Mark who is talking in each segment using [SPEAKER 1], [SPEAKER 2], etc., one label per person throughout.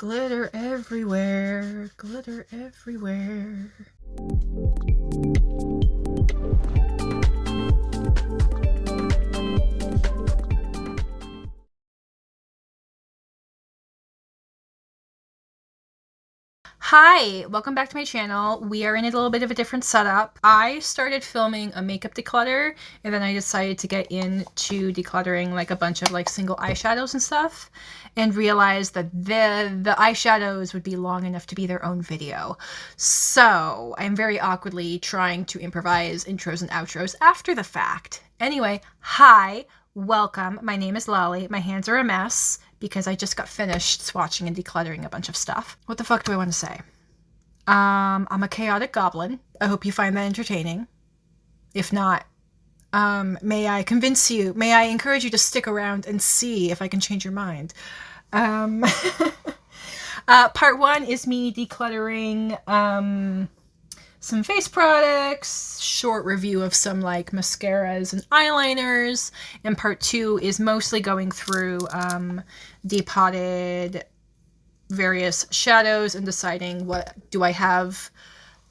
[SPEAKER 1] Glitter everywhere, glitter everywhere. Hi, welcome back to my channel. We are in a little bit of a different setup. I started filming a makeup declutter, and then I decided to get into decluttering like a bunch of like single eyeshadows and stuff, and realized that the eyeshadows would be long enough to be their own video. So I'm very awkwardly trying to improvise intros and outros after the fact. Anyway, hi, welcome. My name is Lolly. My hands are a mess because I just got finished swatching and decluttering a bunch of stuff. What the fuck do I want to say? I'm a chaotic goblin. I hope you find that entertaining. If not, may I convince you, may I encourage you to stick around and see if I can change your mind. Part one is me decluttering some face products, short review of some like mascaras and eyeliners, and part two is mostly going through depotted various shadows and deciding what do I have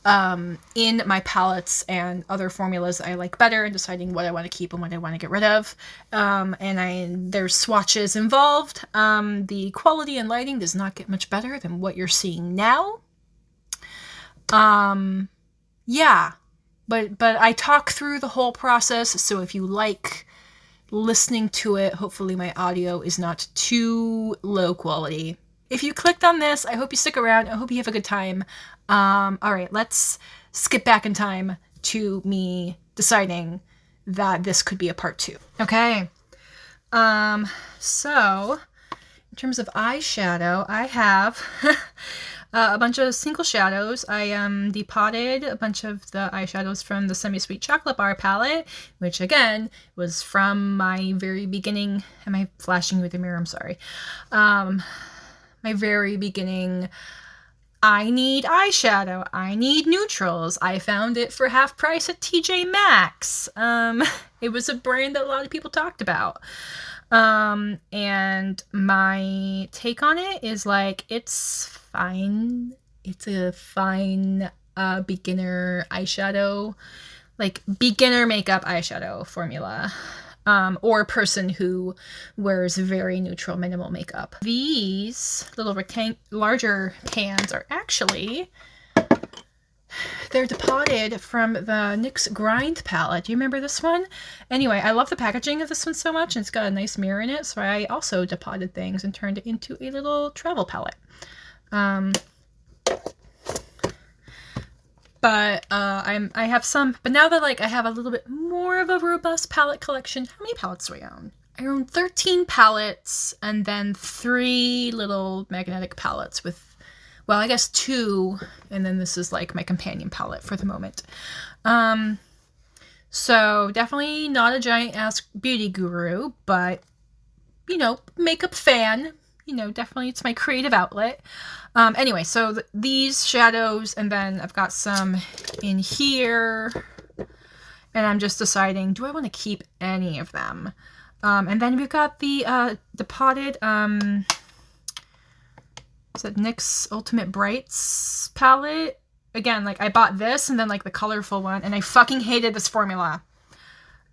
[SPEAKER 1] in my palettes and other formulas that I like better, and deciding what I want to keep and what I want to get rid of. There's swatches involved. The quality and lighting does not get much better than what you're seeing now. Yeah, but I talk through the whole process, so if you like listening to it, hopefully my audio is not too low quality. If you clicked on this, I hope you stick around. I hope you have a good time. All right, let's skip back in time to me deciding that this could be a part two. Okay. So in terms of eyeshadow, I have a bunch of single shadows. I depotted a bunch of the eyeshadows from the Semi-Sweet Chocolate Bar palette, which again was from my very beginning. Am I flashing with the mirror? I'm sorry. My very beginning, I need eyeshadow, I need neutrals. I found it for half price at TJ Maxx. It was a brand that a lot of people talked about. And my take on it is like, it's fine. It's a fine beginner eyeshadow, like beginner makeup eyeshadow formula. Or a person who wears very neutral, minimal makeup. These little larger pans are actually, they're depotted from the NYX Grind palette. Do you remember this one? Anyway, I love the packaging of this one so much, and it's got a nice mirror in it, so I also depotted things and turned it into a little travel palette. But I have some, but now that like I have a little bit more of a robust palette collection. How many palettes do I own? I own 13 palettes, and then 3 little magnetic palettes with, well, I guess 2, and then this is like my companion palette for the moment. So definitely not a giant ass beauty guru, but you know, makeup fan. You know, definitely it's my creative outlet. Anyway, so these shadows, and then I've got some in here, and I'm just deciding, do I want to keep any of them? And then we've got the depotted, is that NYX Ultimate Brights palette? Again, like I bought this and then like the colorful one, and I fucking hated this formula.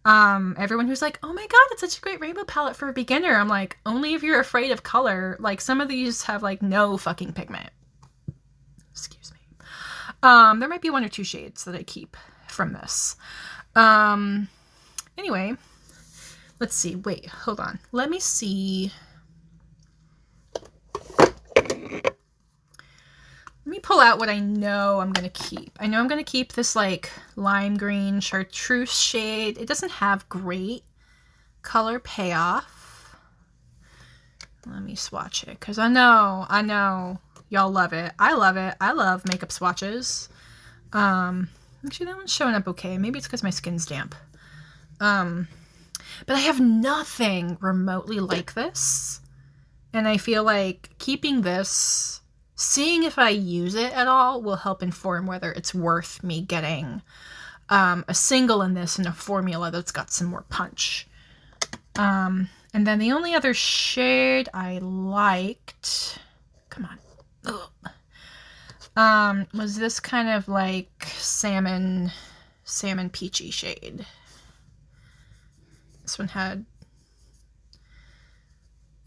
[SPEAKER 1] Everyone who's like, oh my god, it's such a great rainbow palette for a beginner. I'm like, only if you're afraid of color. Like some of these have like no fucking pigment. Excuse me. There might be 1 or 2 shades that I keep from this. Anyway, let's see. Wait, hold on. Let me see. Let me pull out what I know I'm going to keep. I know I'm going to keep this like lime green chartreuse shade. It doesn't have great color payoff. Let me swatch it because I know y'all love it. I love it. I love makeup swatches. Actually that one's showing up okay. Maybe it's because my skin's damp. But I have nothing remotely like this. And I feel like keeping this, seeing if I use it at all, will help inform whether it's worth me getting a single in this and a formula that's got some more punch. And then the only other shade I liked, come on, was this kind of like salmon peachy shade. This one had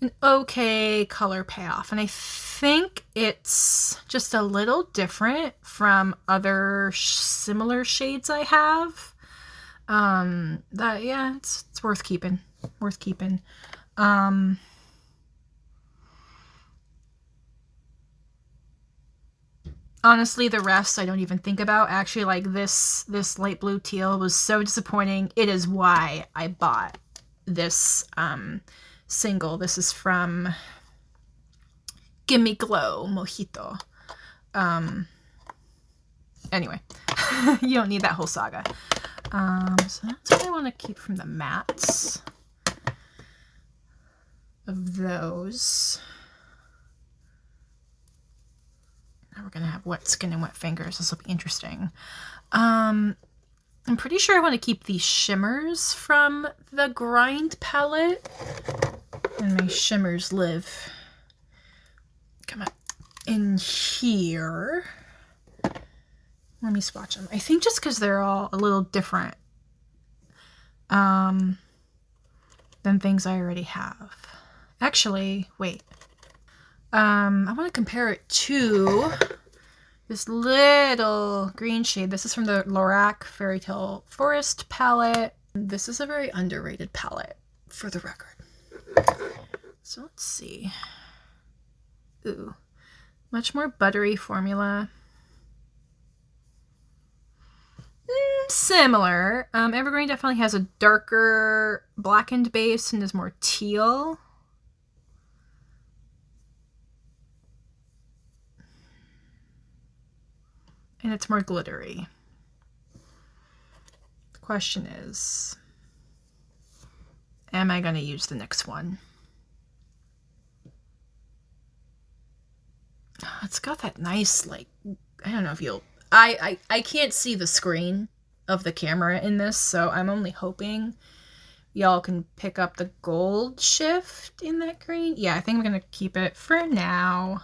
[SPEAKER 1] an okay color payoff, and I think it's just a little different from other similar shades I have. Yeah, it's worth keeping. Honestly, the rest I don't even think about. Actually, like this light blue teal was so disappointing. It is why I bought this single. This is from Gimme Glow Mojito. Anyway, you don't need that whole saga. So that's what I want to keep from the mattes of those. Now we're going to have wet skin and wet fingers. This will be interesting. I'm pretty sure I want to keep these shimmers from the Grind palette. And my shimmers live, come on, in here. Let me swatch them. I think just because they're all a little different than things I already have. Actually, wait. I want to compare it to this little green shade. This is from the Lorac Fairy Tale Forest palette. This is a very underrated palette, for the record. So let's see. Ooh, much more buttery formula. Similar. Evergreen definitely has a darker blackened base and is more teal. And it's more glittery. The question is, am I going to use the next one? It's got that nice, like, I don't know if you'll... I can't see the screen of the camera in this, so I'm only hoping y'all can pick up the gold shift in that green. Yeah, I think I'm going to keep it for now.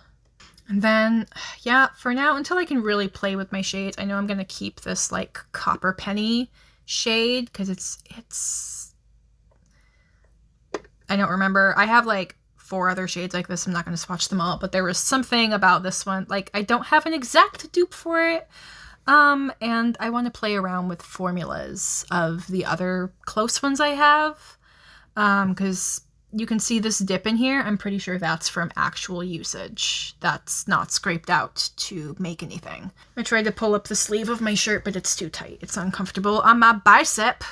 [SPEAKER 1] And then, yeah, for now, until I can really play with my shades, I know I'm going to keep this, like, copper penny shade, because it's... I don't remember. I have, like, 4 other shades like this. I'm not going to swatch them all, but there was something about this one. Like, I don't have an exact dupe for it, and I want to play around with formulas of the other close ones I have, because you can see this dip in here. I'm pretty sure that's from actual usage. That's not scraped out to make anything. I tried to pull up the sleeve of my shirt, but it's too tight. It's uncomfortable on my bicep.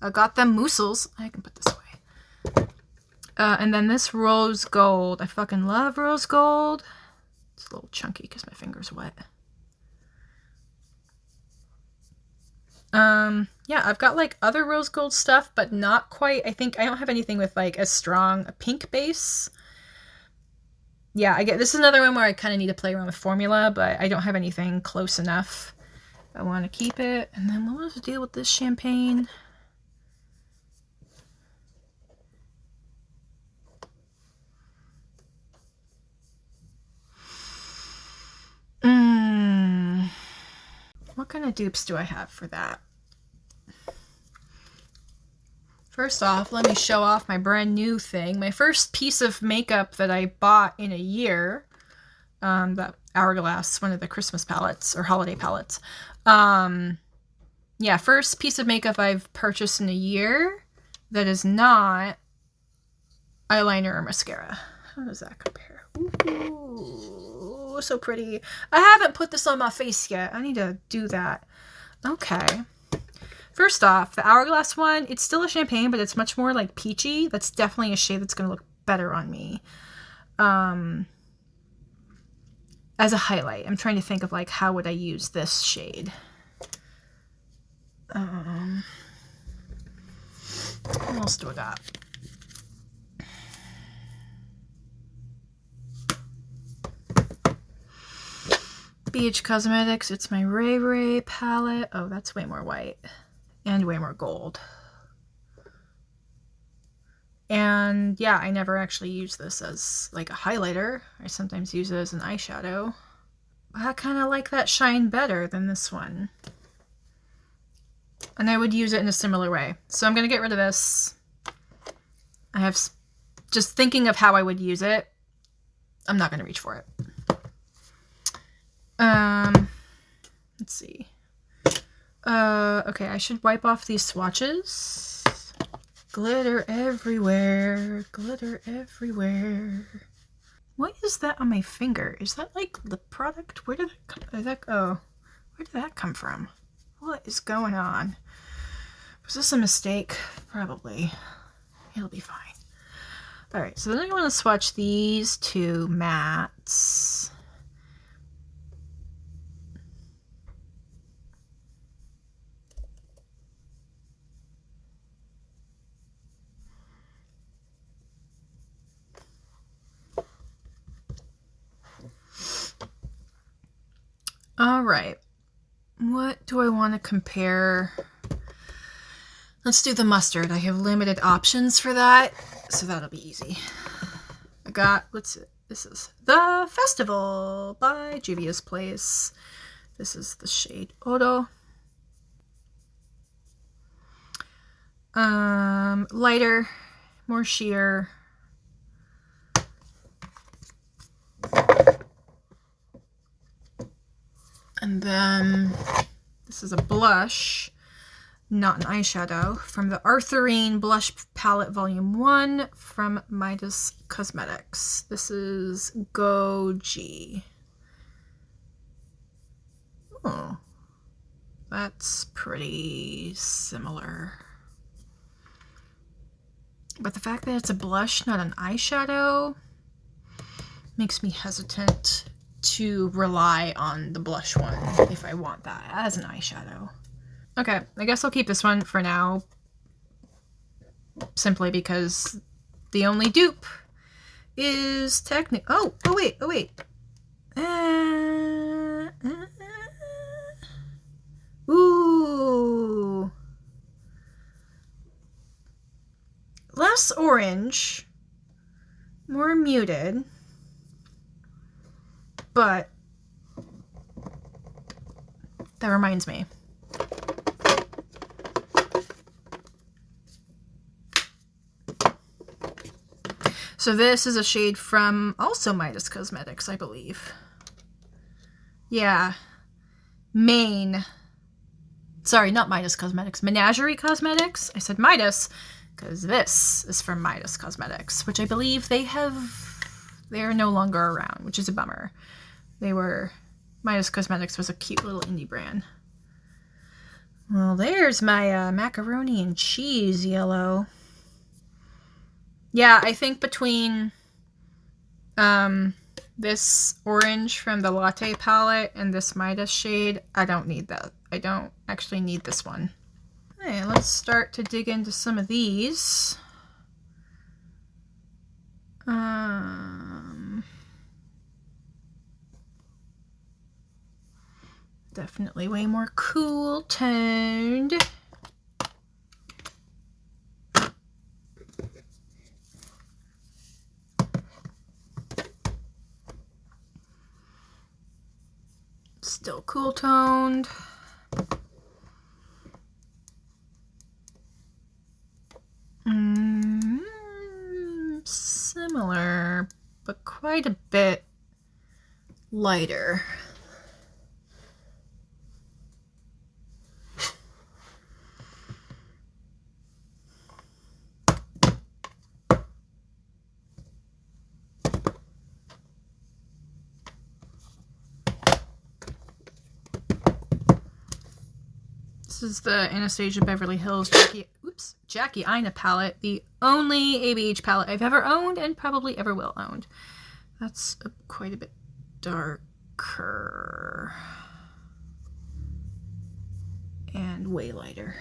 [SPEAKER 1] I got them muscles. I can put this away. And then this rose gold. I fucking love rose gold. It's a little chunky because my finger's wet. Yeah, I've got like other rose gold stuff, but not quite. I think I don't have anything with like as strong a pink base. Yeah, I get this is another one where I kind of need to play around with formula, but I don't have anything close enough. I want to keep it. And then what was the deal with this champagne? What kind of dupes do I have for that? First off, let me show off my brand new thing. My first piece of makeup that I bought in a year. That Hourglass, one of the Christmas palettes or holiday palettes. Yeah, first piece of makeup I've purchased in a year that is not eyeliner or mascara. How does that compare? Ooh, so pretty. I haven't put this on my face yet. I need to do that. Okay. First off, the Hourglass one, it's still a champagne, but it's much more like peachy. That's definitely a shade that's going to look better on me. As a highlight. I'm trying to think of like, how would I use this shade? What else do I got? BH Cosmetics, it's my Ray Ray palette. Oh, that's way more white and way more gold. And yeah, I never actually use this as like a highlighter. I sometimes use it as an eyeshadow. I kind of like that shine better than this one. And I would use it in a similar way. So I'm going to get rid of this. I have just thinking of how I would use it. I'm not going to reach for it. Let's see. Okay, I should wipe off these swatches. Glitter everywhere. Glitter everywhere. What is that on my finger? Is that like lip product? Where did that come? Where did that come from? What is going on? Was this a mistake? Probably. It'll be fine. All right, so then I want to swatch these two mattes. All right, what do I want to compare? Let's do the mustard. I have limited options for that, so that'll be easy. I got, what's it? This is The Festival by Juvia's Place. This is the shade Oro. Lighter, more sheer. And then this is a blush, not an eyeshadow, from the Arthurine Blush Palette Volume 1 from Midas Cosmetics. This is Goji. Oh, that's pretty similar. But the fact that it's a blush, not an eyeshadow, makes me hesitant to rely on the blush one if I want that as an eyeshadow. Okay, I guess I'll keep this one for now, simply because the only dupe is oh wait. Ooh. Less orange, more muted. But that reminds me. So this is a shade from also Midas Cosmetics, I believe. Yeah. Maine. Sorry, not Midas Cosmetics. Menagerie Cosmetics. I said Midas because this is from Midas Cosmetics, which I believe they're no longer around, which is a bummer. Midas Cosmetics was a cute little indie brand. Well, there's my macaroni and cheese yellow. Yeah, I think between this orange from the Latte palette and this Midas shade, I don't need that. I don't actually need this one. Okay, let's start to dig into some of these. Definitely way more cool toned. Still cool toned. Similar, but quite a bit lighter. This is the Anastasia Beverly Hills Jackie Aina palette, the only ABH palette I've ever owned and probably ever will own. That's quite a bit darker and way lighter.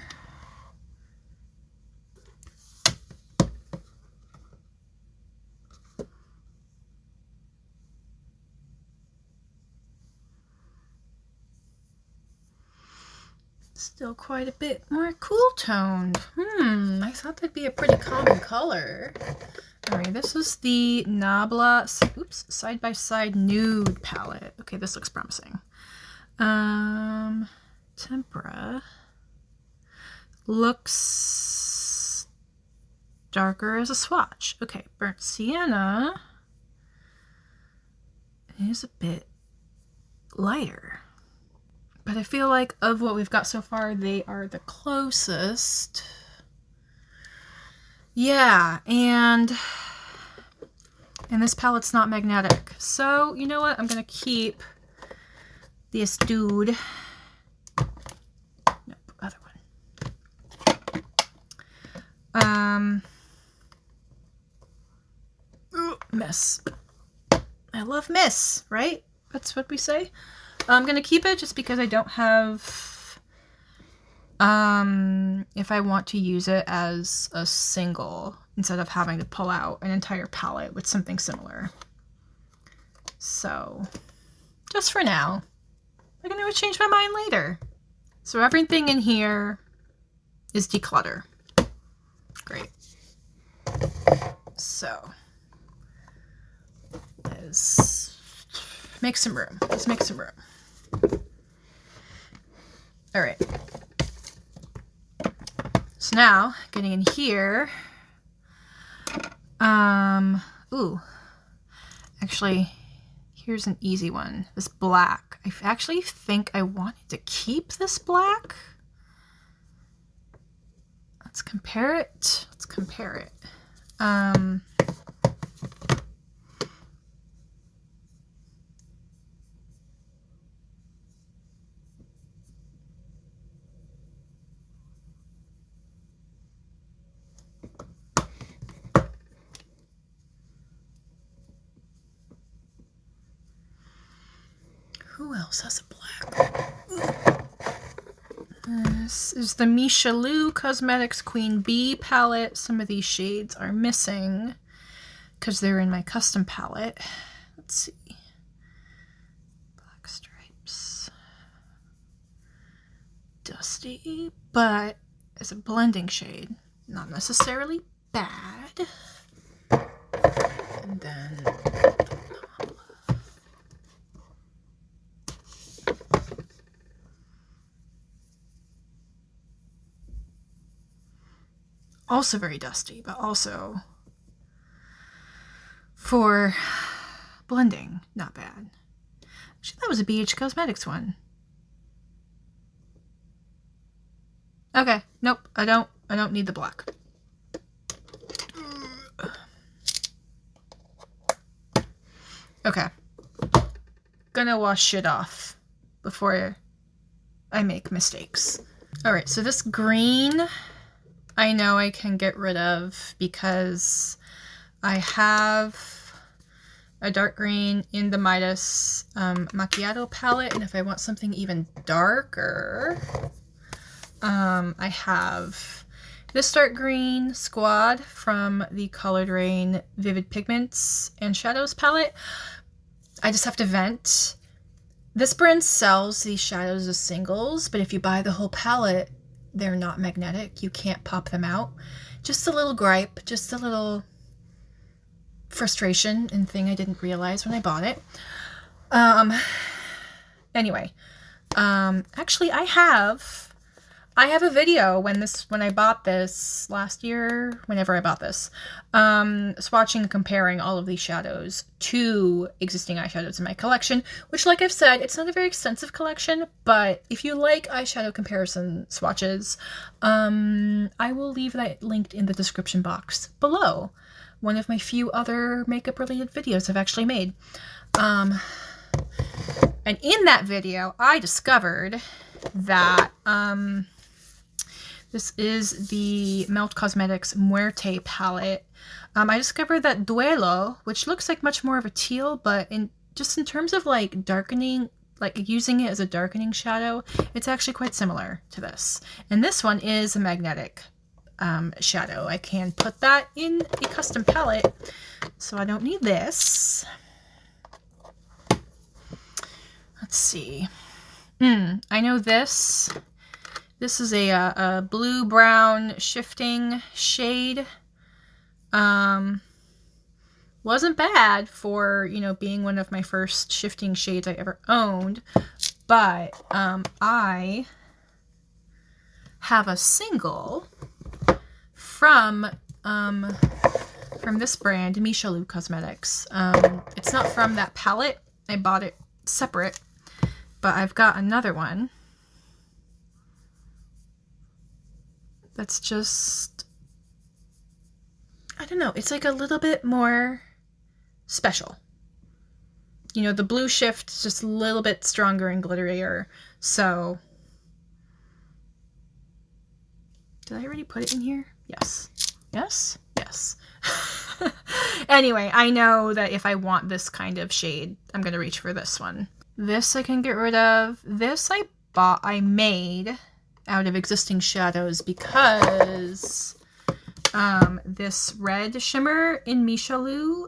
[SPEAKER 1] Still quite a bit more cool toned. I thought that'd be a pretty common color. All right, this is the Nabla, Side by Side Nude palette. Okay, this looks promising. Tempera looks darker as a swatch. Okay, Burnt Sienna is a bit lighter. But I feel like of what we've got so far, they are the closest. Yeah, and this palette's not magnetic. So, you know what? I'm going to keep this dude. Nope, other one. Ooh, miss. I love miss, right? That's what we say. I'm going to keep it just because I don't have, if I want to use it as a single instead of having to pull out an entire palette with something similar. So, just for now. I can always change my mind later. So everything in here is declutter. Great. So, let's make some room. Let's make some room. All right. So now, getting in here. Ooh. Actually, here's an easy one. This black. I actually think I wanted to keep this black. Let's compare it. Let's compare it. Who else has a black? This is the Michelou Cosmetics Queen Bee palette. Some of these shades are missing because they're in my custom palette. Let's see. Black stripes. Dusty, but it's a blending shade. Not necessarily bad. And then also very dusty, but also for blending, not bad. Actually, that was a BH Cosmetics one. Okay, nope, I don't need the black. Okay. Gonna wash it off before I make mistakes. All right, so this green I know I can get rid of because I have a dark green in the Midas Macchiato palette, and if I want something even darker, I have this dark green Squad from the Colored Rain Vivid Pigments and Shadows palette. I just have to vent. This brand sells these shadows as singles, but if you buy the whole palette, they're not magnetic. You can't pop them out. Just a little gripe, just a little frustration and thing I didn't realize when I bought it. Anyway, actually I have a video when I bought this last year, whenever I bought this, swatching and comparing all of these shadows to existing eyeshadows in my collection, which, like I've said, it's not a very extensive collection, but if you like eyeshadow comparison swatches, I will leave that linked in the description box below. One of my few other makeup related videos I've actually made. And in that video, I discovered that, this is the Melt Cosmetics Muerte palette. I discovered that Duelo, which looks like much more of a teal, but in terms of like darkening, like using it as a darkening shadow, it's actually quite similar to this. And this one is a magnetic shadow. I can put that in a custom palette, so I don't need this. Let's see. I know this. This is a blue-brown shifting shade. Wasn't bad for, you know, being one of my first shifting shades I ever owned. But I have a single from this brand, Michelou Cosmetics. It's not from that palette. I bought it separate, but I've got another one that's just, I don't know, it's like a little bit more special. You know, the blue shift is just a little bit stronger and glitterier. So, did I already put it in here? Yes. Yes? Yes. Anyway, I know that if I want this kind of shade, I'm going to reach for this one. This I can get rid of. This I made out of existing shadows because this red shimmer in Michelou,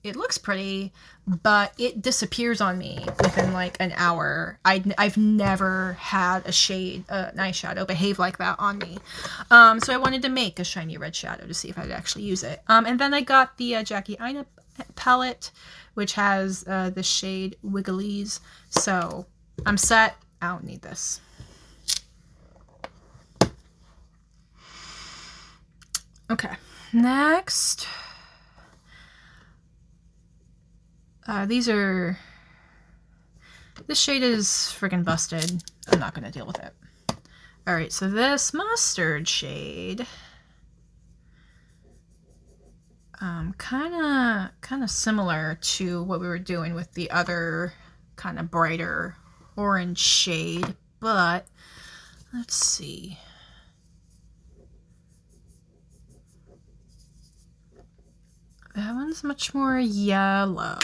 [SPEAKER 1] it looks pretty, but it disappears on me within like an hour. I've never had a shade, an eyeshadow behave like that on me. So I wanted to make a shiny red shadow to see if I'd actually use it. And then I got the Jackie Aina palette, which has the shade Wigglies. So I'm set. I don't need this. Okay, next. This shade is freaking busted. I'm not going to deal with it. All right, so this mustard shade, kind of similar to what we were doing with the other kind of brighter orange shade, but let's see. That one's much more yellow.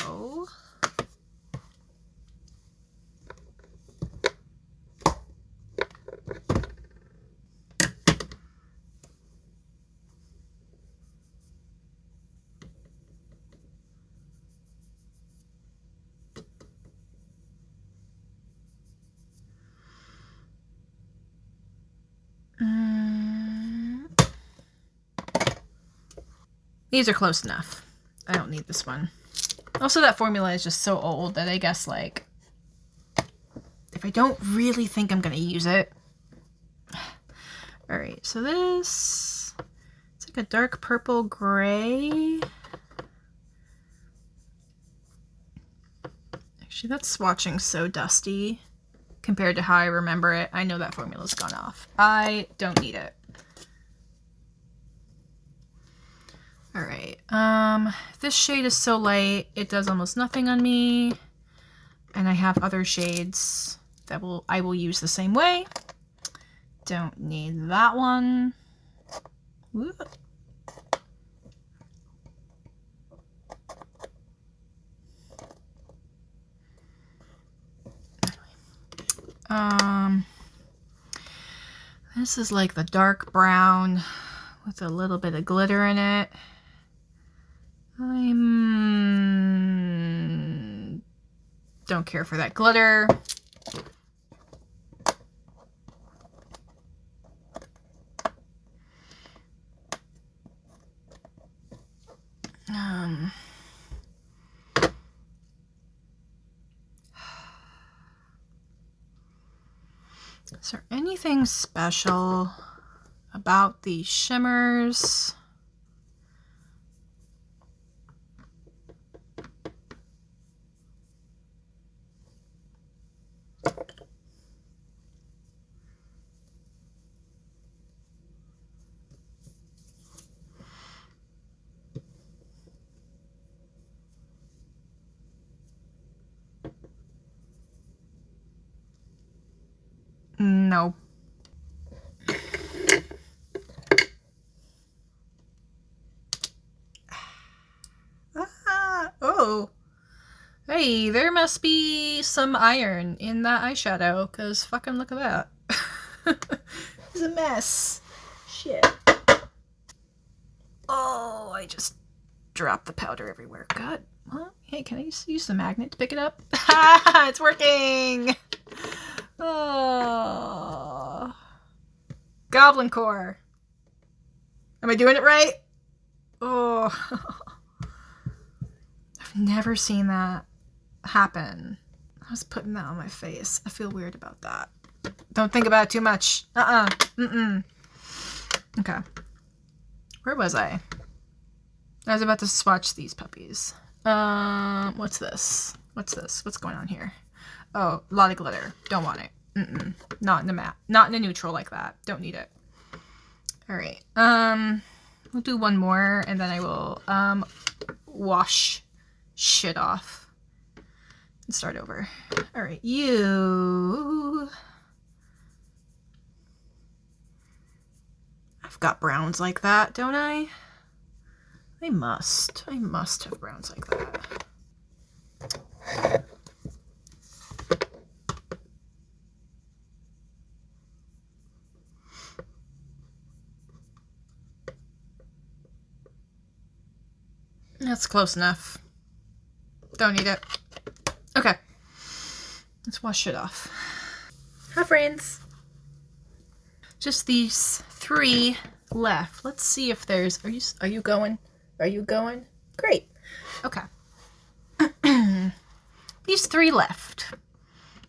[SPEAKER 1] These are close enough. I don't need this one. Also, that formula is just so old that I guess, like, if I don't really think I'm going to use it. All right, so this, it's like a dark purple gray. Actually, that swatching's so dusty compared to how I remember it. I know that formula's gone off. I don't need it. All right, this shade is so light, it does almost nothing on me. And I have other shades that I will use the same way. Don't need that one. Woo. This is like the dark brown with a little bit of glitter in it. I don't care for that glitter. Is there anything special about these shimmers? No. Oh. Hey, there must be some iron in that eyeshadow, because fucking look at that. It's a mess. Shit. Oh, I just dropped the powder everywhere. God. Well, hey, can I just use the magnet to pick it up? It's working! Oh. Goblin core. Am I doing it right? Oh. I've never seen that happen. I was putting that on my face. I feel weird about that. Don't think about it too much. Mm-mm. Okay. Where was I? I was about to swatch these puppies. What's this? What's this? What's going on here? Oh, a lot of glitter. Don't want it. Mm-mm. Not in the matte. Not in a neutral like that. Don't need it. All right. We'll do one more, and then I will wash shit off and start over. All right, you. I've got browns like that, don't I? I must have browns like that. That's close enough. Don't need it. Okay. Let's wash it off. Hi, friends. Just these 3 left. Let's see if there's... Are you going? Are you going? Great. Okay. These 3 left.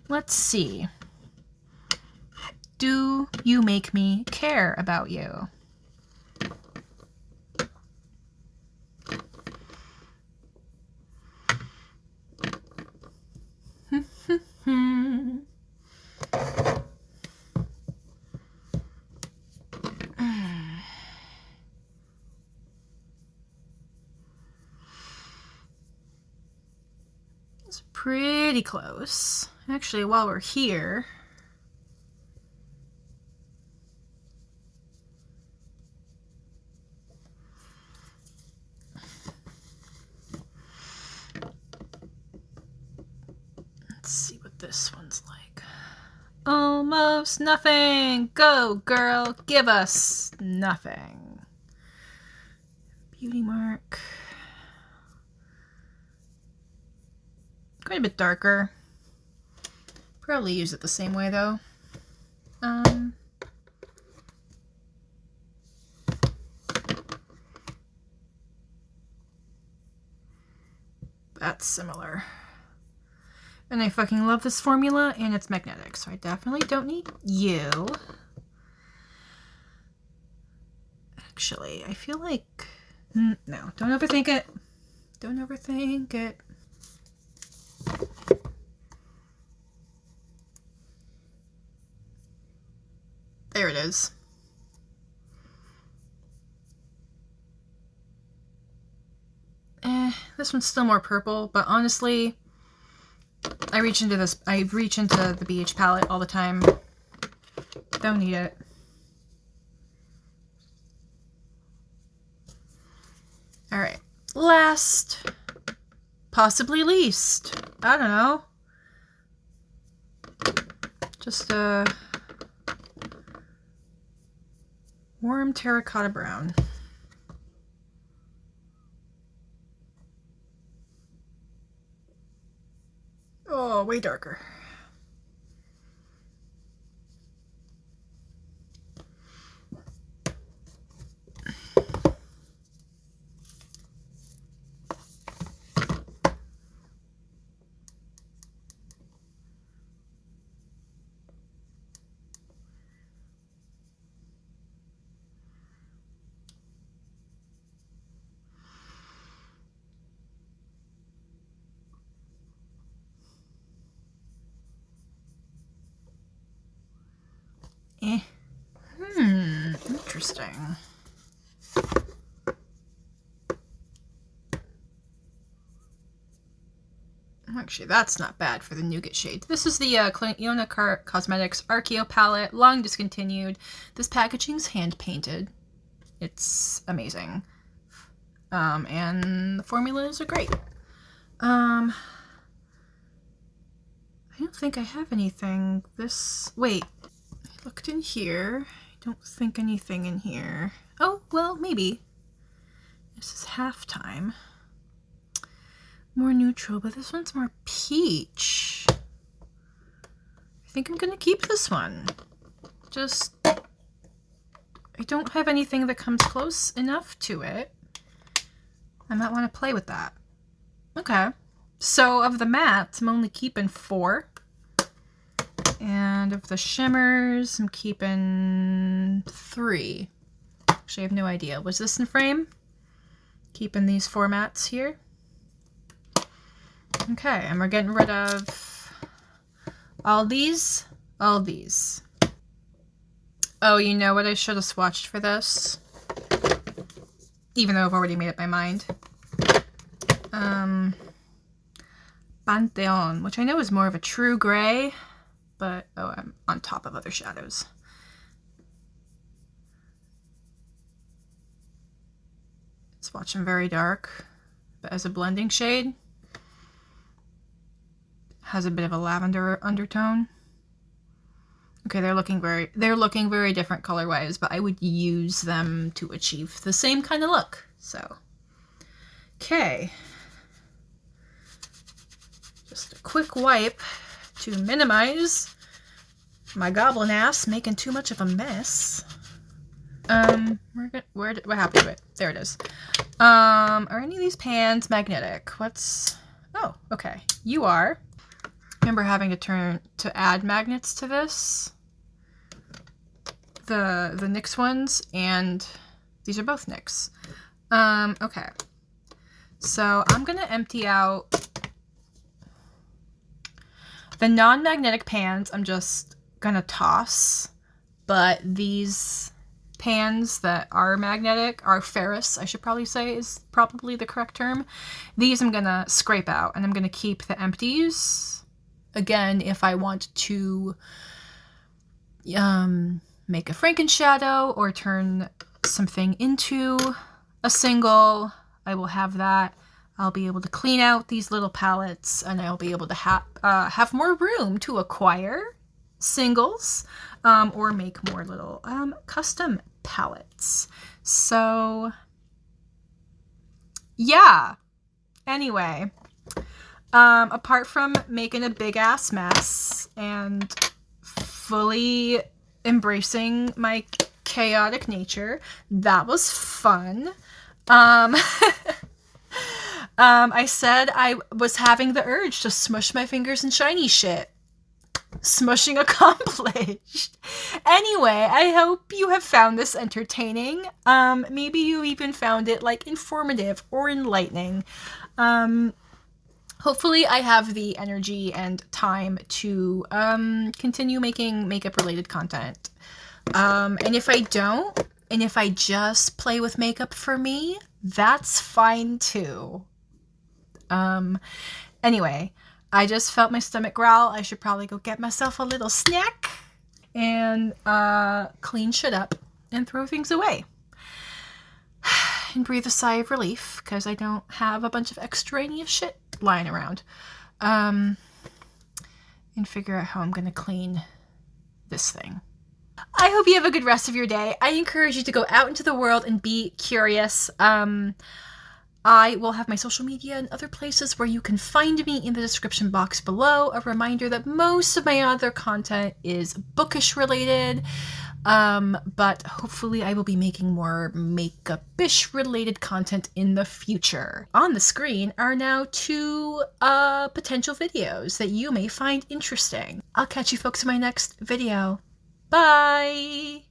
[SPEAKER 1] Let's see. Do you make me care about you? It's pretty close. Actually, while we're here, let's see what this one's like. Almost nothing. Go, girl. Give us nothing. Beauty mark. Quite a bit darker. Probably use it the same way though. That's similar. And I fucking love this formula, and it's magnetic, so I definitely don't need you. Actually, I feel like... no, don't overthink it. Don't overthink it. There it is. This one's still more purple, but honestly, I reach into the BH palette all the time. Don't need it. All right, last, possibly least. I don't know. Just a warm terracotta brown. Oh, way darker. Interesting. Actually, that's not bad for the nougat shade. This is the Cliona Cosmetics Archeo palette, long discontinued. This packaging's hand painted. It's amazing. And the formulas are great. I don't think I have anything. Wait, I looked in here. I don't think anything in here. Oh, well, maybe. This is halftime. More neutral, but this one's more peach. I think I'm gonna keep this one. Just, I don't have anything that comes close enough to it. I might want to play with that. Okay. So of the mattes, I'm only keeping 4. And of the shimmers, I'm keeping 3. Actually, I have no idea. Was this in frame? Keeping these 4 mattes here. Okay, and we're getting rid of all these. Oh, you know what I should have swatched for this? Even though I've already made up my mind. Pantheon, which I know is more of a true gray, but oh, I'm on top of other shadows. Swatch them very dark, but as a blending shade. Has a bit of a lavender undertone. Okay, they're looking very different colorways, but I would use them to achieve the same kind of look. So, okay. Just a quick wipe to minimize my goblin ass making too much of a mess. What happened to it? There it is. Are any of these pans magnetic? Oh, okay. You are. Remember having to add magnets to this. The NYX ones, and these are both NYX. Okay. So I'm gonna empty out the non-magnetic pans. I'm just gonna toss, but these pans that are magnetic, are ferrous, I should probably say is probably the correct term. These I'm gonna scrape out, and I'm gonna keep the empties. Again, if I want to make a Frankenshadow or turn something into a single, I will have that. I'll be able to clean out these little palettes, and I'll be able to have more room to acquire singles or make more little custom palettes. So yeah, anyway, apart from making a big ass mess and fully embracing my chaotic nature, that was fun. I said I was having the urge to smush my fingers in shiny shit. Smushing accomplished. Anyway, I hope you have found this entertaining. Maybe you even found it like informative or enlightening. Hopefully I have the energy and time to continue making makeup related content. And if I don't, and if I just play with makeup for me, that's fine too. Anyway, I just felt my stomach growl. I should probably go get myself a little snack and clean shit up and throw things away. And breathe a sigh of relief because I don't have a bunch of extraneous shit lying around. And figure out how I'm going to clean this thing. I hope you have a good rest of your day. I encourage you to go out into the world and be curious. I will have my social media and other places where you can find me in the description box below. A reminder that most of my other content is bookish related, but hopefully I will be making more makeup-ish related content in the future. On the screen are now 2 potential videos that you may find interesting. I'll catch you folks in my next video. Bye!